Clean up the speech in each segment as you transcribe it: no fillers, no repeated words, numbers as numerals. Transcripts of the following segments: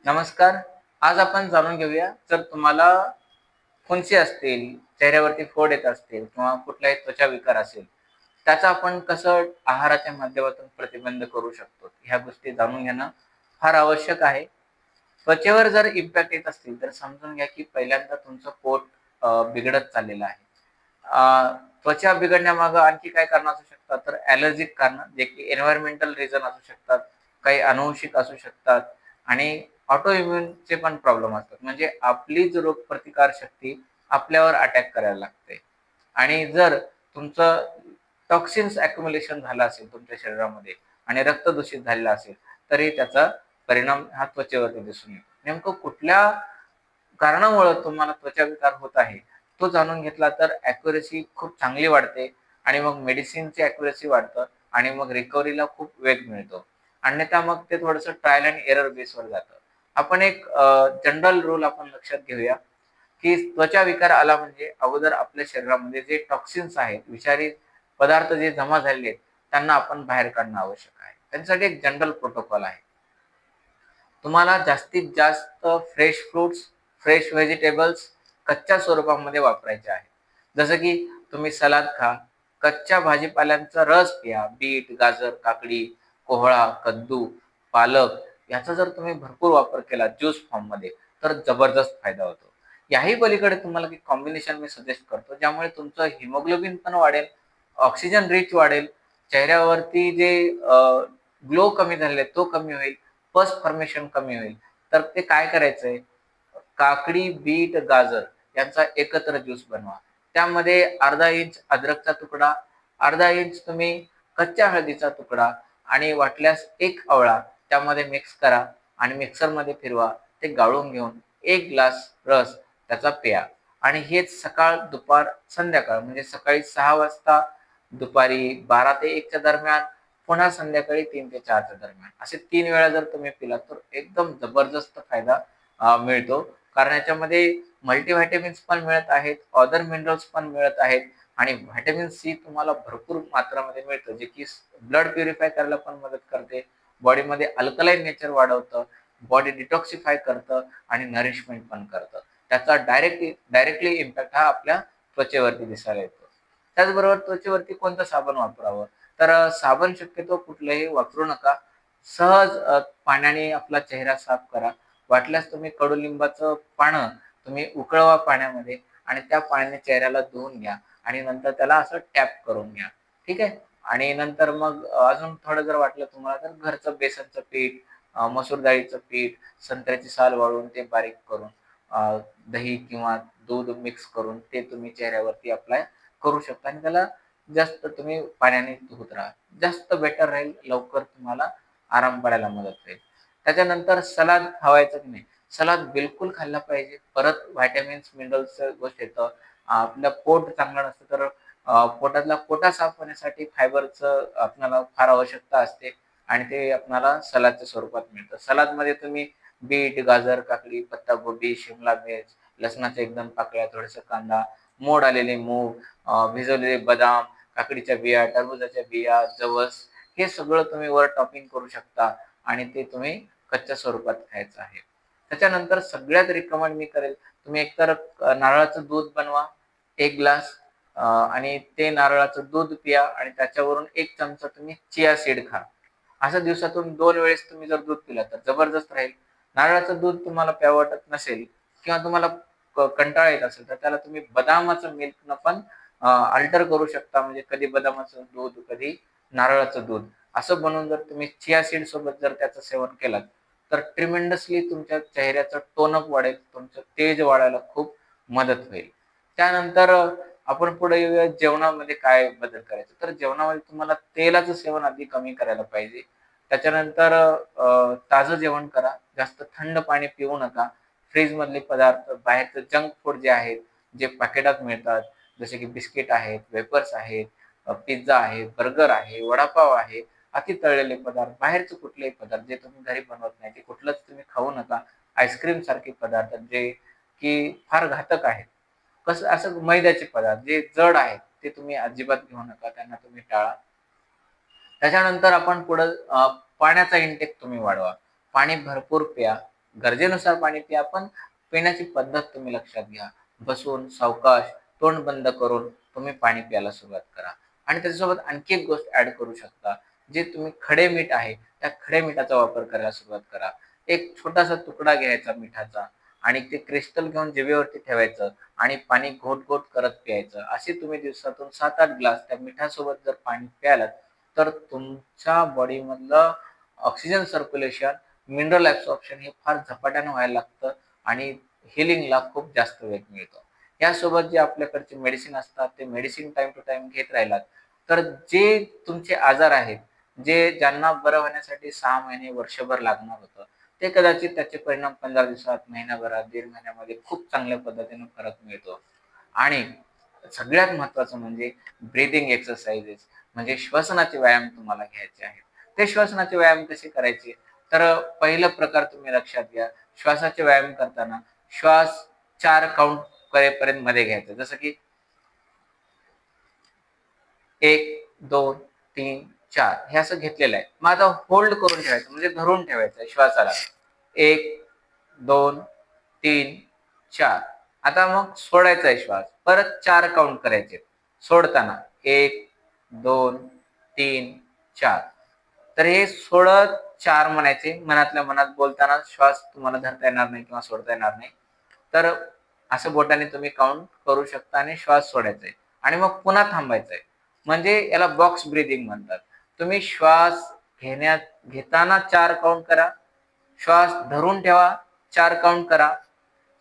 नमस्कार. आज आपण जाणून घेऊया, जर तुम्हाला फुंसी असतील, चेहऱ्यावरती फोड येत असतील किंवा कुठलाही त्वचा विकार असेल, त्याचा आपण कसं आहाराच्या माध्यमातून प्रतिबंध करू शकतो. ह्या गोष्टी जाणून घेणं फार आवश्यक आहे. त्वचेवर जर इम्पॅक्ट येत असतील, तर समजून घ्या की पहिल्यांदा तुमचं पोट बिघडत चाललेलं आहे. त्वचा बिघडण्यामागे आणखी काय कारणं असू शकतात, तर ॲलर्जिक कारणं, जे की एन्व्हायर्नमेंटल रिझन असू शकतात, काही अनुवंशिक असू शकतात आणि ऑटो इम्यूनचे पण प्रॉब्लेम असतात. म्हणजे आपली जी रोगप्रतिकार शक्ती आपल्यावर अटॅक करायला लागते आणि जर तुमचं टॉक्सिन्स ॲक्युम्युलेशन झालं असेल तुमच्या शरीरामध्ये आणि रक्त दूषित झालेलं असेल, तरी त्याचा परिणाम हा त्वचेवरती दिसून येतो. नेमकं कुठल्या कारणामुळं तुम्हाला त्वचाविकार होत आहे, तो जाणून घेतला तर ॲक्युरसी खूप चांगली वाढते आणि मग मेडिसिनची ॲक्युरसी वाढतं आणि मग रिकव्हरीला खूप वेग मिळतो. अन्यथा मग ते थोडंसं ट्रायल एंड एरर बेसवर जातं. आपण एक जनरल रूल आपण लक्षात घेऊया, की त्वचा विकार आला म्हणजे अगोदर आपल्या शरीरामध्ये जे टॉक्सिन्स आहेत, विषारी पदार्थ जे जमा झालेले आहेत, त्यांना आपण बाहेर काढणं आवश्यक आहे. त्याच्यासाठी एक जनरल प्रोटोकॉल आहे. तुम्हाला जास्तीत जास्त फ्रेश फ्रुट्स, फ्रेश व्हेजिटेबल्स कच्च्या स्वरूपामध्ये वापरायचे आहे. जसं की तुम्ही सलाद खा, कच्च्या भाजीपाल्यांचा रस प्या. बीट, गाजर, काकडी, कोहळा, कद्दू, पालक याचा जर तुम्ही भरपूर वापर केला ज्यूस फॉर्ममध्ये तर जबरदस्त फायदा होतो. याही पलीकडे तुम्हाला एक कॉम्बिनेशन मी सजेस्ट करतो, ज्यामुळे तुमचं हिमोग्लोबिन पण वाढेल, ऑक्सिजन रिच वाढेल, चेहऱ्यावरती जे ग्लो कमी झालेला आहे तो कमी होईल, पस फॉर्मेशन कमी होईल. तर ते काय करायचंय, काकडी, बीट, गाजर यांचा एकत्र ज्यूस बनवा. त्यामध्ये अर्धा इंच अद्रकचा तुकडा, अर्धा इंच तुम्ही कच्च्या हळदीचा तुकडा आणि वाटल्यास एक आवळा त्यामध्ये मिक्स करा आणि मिक्सरमध्ये फिरवा. ते गाळून घेऊन 1 ग्लास रस त्याचा प्या आणि हेच सकाळ, दुपार, संध्याकाळ म्हणजे सकाळी 6 वाजता, दुपारी 12 ते 1 च्या दरम्यान, पुन्हा संध्याकाळी 3 ते 4 च्या दरम्यान. असे 3 वेळा जर तुम्ही पिलात तर एकदम जबरदस्त फायदा मिळतो. कारण याच्यामध्ये मल्टीव्हिटॅमिन्स पण मिळत आहेत, अदर मिनरल्स पण मिळत आहेत आणि व्हिटॅमिन सी तुम्हाला भरपूर मात्रामध्ये मिळतं, जे की ब्लड प्युरिफाय करायला पण मदत करते. बॉडीमध्ये अल्कलाईन नेचर वाढवतं, बॉडी डिटॉक्सिफाय करतं आणि नरिशमेंट पण करतं. त्याचा डायरेक्टली इम्पॅक्ट हा आपल्या त्वचेवरती दिसायला येतो. त्याचबरोबर त्वचेवरती कोणतं साबण वापरावं? तर साबण शक्यतो कुठलंही वापरू नका. सहज पाण्याने आपला चेहरा साफ करा. वाटल्यास तुम्ही कडुलिंबाचं पानं तुम्ही उकळवा पाण्यामध्ये आणि त्या पाण्याने चेहऱ्याला धुवून घ्या आणि नंतर त्याला असं टॅप करून घ्या. ठीक आहे? आणि नंतर मग अजून थोडं जर वाटलं तुम्हाला तर घरचं बेसनचं पीठ, मसूर डाळीचं पीठ, संत्र्याची साल वाळवून ते बारीक करून दही किंवा दूध मिक्स करून ते तुम्ही चेहऱ्यावरती अप्लाय करू शकता आणि त्याला जास्त तुम्ही पाण्याने धुत राहा. जास्त बेटर राहील, लवकर तुम्हाला आराम पडायला मदत होईल. त्याच्यानंतर सलाद खावायचा की नाही, सलाद बिलकुल खाल्ला पाहिजे. परत व्हिटॅमिन्स, मिनरल्सचं गोष्ट येतं. आपलं पोट चांगलं नसतं तर पोटातला कोटा साफ होण्यासाठी फायबरचं आपल्याला फार आवश्यकता असते आणि ते आपल्याला सलादच्या स्वरूपात मिळतं. सलादमध्ये तुम्ही बीट, गाजर, काकडी, पत्ताकोबी, शिमला मिर्च, लसणाच्या एकदम पाकळ्या, थोडासा कांदा, मोड आलेले मूग, भिजवलेले बदाम, काकडीच्या बिया, टरबूजाच्या बिया, जवस हे सगळं तुम्ही वर टॉपिंग करू शकता आणि ते तुम्ही कच्च्या स्वरूपात खायचं आहे. त्याच्यानंतर सगळ्यात रिकमेंड मी करेल, तुम्ही एकतर नारळाचं दूध बनवा 1 ग्लास आणि ते नारळाचं दूध पिया आणि त्याच्यावरून 1 चमचा तुम्ही चिया सीड खा. असं दिवसातून 2 वेळेस तुम्ही जर दूध पिलं तर जबरदस्त राहील. नारळाचं दूध तुम्हाला प्यावं वाटत नसेल किंवा तुम्हाला कंटाळा येत असेल, तर त्याला तुम्ही बदामाचं मिल्कनं पण अल्टर करू शकता. म्हणजे कधी बदामाचं दूध, कधी नारळाचं दूध असं बनवून जर तुम्ही चिया सीड सोबत जर त्याचं सेवन केलात, तर ट्रिमेंडसली तुमच्या चेहऱ्याचं टोनअप वाढेल, तुमचं तेज वाढायला खूप मदत होईल. त्यानंतर आपण पुढे येऊया जेवणामध्ये काय बदल करायचे. तर जेवणामध्ये तुम्हाला तेलाचं सेवन अगदी कमी करायला पाहिजे. त्याच्यानंतर ताजं जेवण करा. जास्त थंड पाणी पिऊ नका. फ्रिजमधले पदार्थ, बाहेरचं जंक फूड जे आहेत, जे पॅकेटात मिळतात, जसे की बिस्किट आहेत, वेफर्स आहेत, पिझ्झा आहे, बर्गर आहे, वडापाव आहे, अति तळलेले पदार्थ, बाहेरचे कुठलेही पदार्थ जे तुम्ही घरी बनवत नाही, ते कुठलंच तुम्ही खाऊ नका. आईस्क्रीम सारखे पदार्थ जे की फार घातक आहेत. कसं असं मैद्याचे पदार्थ जे जड आहेत, ते तुम्ही अजिबात घेऊ नका. त्यांना तुम्ही टाळा. त्याच्यानंतर आपण पुढं पाण्याचा इंटेक तुम्ही वाढवा. पाणी भरपूर प्या. गरजेनुसार पाणी प्या, पण पिण्याची पद्धत तुम्ही लक्षात घ्या. बसून सावकाश तोंड बंद करून तुम्ही पाणी प्यायला सुरुवात करा. आणि त्याच्यासोबत आणखी एक गोष्ट ॲड करू शकता. जे तुम्ही खडे मीठ आहे, त्या खडे मिठाचा वापर करायला सुरुवात करा. एक छोटासा तुकडा घ्यायचा मिठाचा आणि ते क्रिस्टल घेऊन जिभेवरती ठेवायचं आणि पाणी घोट-घोट करत प्यायचं. असे तुम्ही दिवसातून 7-8 ग्लास त्या मिठासोबत जर पाणी प्यायलात, तर तुमच्या बॉडीमधलं ऑक्सिजन सर्क्युलेशन, मिनरल ॲब्सॉर्प्शन हे फार झपाट्यानं व्हायला लागतं आणि हीलिंगला खूप जास्त वेग मिळतो. यासोबत जे आपल्याकडचे मेडिसिन असतात, ते मेडिसिन टाईम टू टाईम घेत राहिलात, तर जे तुमचे आजार आहेत, ज्यांना बरं होण्यासाठी 6 महिने, वर्षभर लागणार होतं, ते कदाचित त्याचे परिणाम 15 दिवसात, महिन्याभरात, दीड महिन्यामध्ये खूप चांगल्या पद्धतीने फरक मिळतो. आणि सगळ्यात महत्त्वाचं म्हणजे ब्रीथिंग एक्सरसाइजेस म्हणजे श्वसनाचे व्यायाम तुम्हाला घ्यायचे आहेत. ते श्वसनाचे व्यायाम कसे करायचे? तर पहिला प्रकार तुम्ही लक्षात घ्या. श्वासाचे व्यायाम करताना श्वास 4 काउंट करेपर्यंत मध्ये घ्यायचा. जसं की 1, 2, 3, 4 हे असं घेतलेलं आहे. मग आता होल्ड करून ठेवायचं म्हणजे धरून ठेवायचं आहे श्वासाला. 1, 2, 3, 4. आता मग सोडायचा आहे श्वास. परत 4 काउंट करायचे. सोडताना 1, 2, 3, 4. तर हे सोडत 4 म्हणायचे. मनातल्या मनात बोलताना श्वास तुम्हाला धरता येणार नाही किंवा सोडता येणार नाही. तर असं बोटाने तुम्ही काउंट करू शकता आणि श्वास सोडायचा आहे आणि मग पुन्हा थांबायचं आहे. म्हणजे याला बॉक्स ब्रीथिंग म्हणतात. तुम्ही श्वास घेताना 4 काउंट करा. श्वास धरून ठेवा, 4 काउंट करा.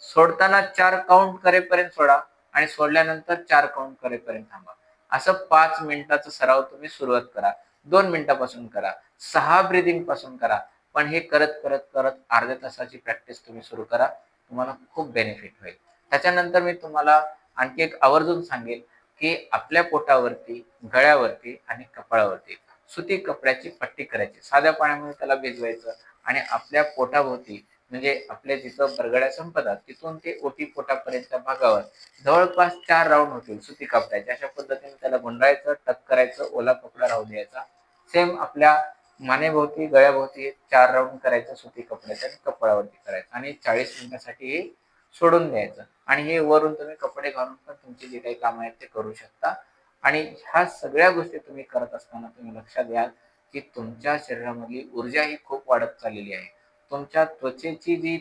सोडताना 4 काउंट करेपर्यंत सोडा आणि सोडल्यानंतर 4 काउंट करेपर्यंत थांबा. असं 5 मिनिटाचा सराव तुम्ही सुरुवात करा. 2 मिनिटापासून करा. 6 ब्रीथिंग पासून करा. पण हे करत, करत, करत अर्ध्या तासाची प्रॅक्टिस तुम्ही सुरू करा. तुम्हाला खूप बेनिफिट होईल. त्याच्यानंतर मी तुम्हाला आणखी एक आवर्जून सांगेल, की आपल्या पोटावरती, गळ्यावरती आणि कपाळावरती सुती कपड्याची पट्टी करायची. साध्या पाण्यामध्ये त्याला भिजवायचं आणि आपल्या पोटाभोवती म्हणजे आपल्या जिथं बरगड्या संपतात तिथून ते ओटी पोटापर्यंतच्या भागावर जवळपास 4 राउंड होतील सुती कपड्याचे. अशा पद्धतीने त्याला गुंडाळायचं, टक करायचं, ओला कपडा राहू द्यायचा. सेम आपल्या मानेभोवती, गळ्याभोवती 4 राउंड करायचं सुती कपड्याचं आणि कपाळावरती करायचं आणि 40 मिनिटासाठी हे सोडून द्यायचं. आणि हे वरून तुम्ही कपडे घालून पण तुमची जी काही कामं आहेत ते करू शकता. आणि ह्या सगळ्या गोष्टी तुम्ही करत असताना तुम्ही लक्षात घ्या, की तुमच्या शरीरामधली ऊर्जा ही खूप वाढत चाललेली आहे. तुमच्या त्वचेची जी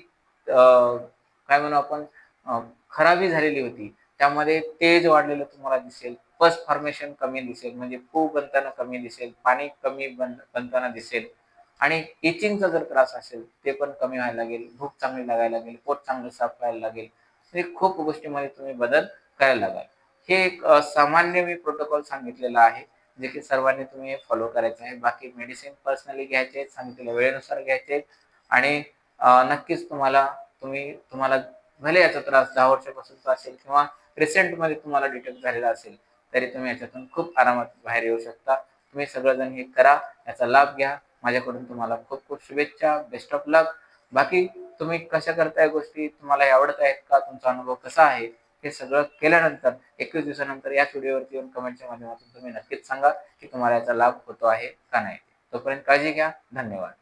काय म्हणू आपण खराबी झालेली होती, त्यामध्ये तेज वाढलेलं तुम्हाला दिसेल. पस फॉर्मेशन कमी दिसेल म्हणजे पू बनताना कमी दिसेल, पाणी कमी बनताना दिसेल आणि इचिंगचा जर त्रास असेल ते पण कमी व्हायला लागेल, भूक चांगली लागायला लागेल, पोट चांगलं साफ व्हायला लागेल. म्हणजे खूप गोष्टींमध्ये तुम्ही बदल करायला लागाल. हे एक सामान्य मी प्रोटोकॉल सांगितलेला आहे, जे की सर्वांनी तुम्ही फॉलो करायचं आहे. बाकी मेडिसिन पर्सनली घ्यायचे आहेत, सांगितलेल्या वेळेनुसार घ्यायचे आहेत आणि नक्कीच तुम्हाला भले याचा त्रास 10 वर्षापासूनचा असेल किंवा रिसेंटमध्ये तुम्हाला डिटेक्ट झालेला असेल, तरी तुम्ही याच्यातून खूप आरामात बाहेर येऊ शकता. तुम्ही सगळेजण हे करा, याचा लाभ घ्या. माझ्याकडून तुम्हाला खूप खूप शुभेच्छा. बेस्ट ऑफ लक. बाकी तुम्ही कशा करताय गोष्टी, तुम्हाला हे आवडत आहेत का? तुमचा अनुभव कसा आहे? हे सगळं केल्यानंतर 21 दिवसानंतर याच व्हिडिओवरती येऊन कमेंटच्या माध्यमातून तुम्ही नक्कीच सांगा, की तुम्हाला याचा लाभ होतो आहे का नाही. तोपर्यंत काळजी घ्या. धन्यवाद.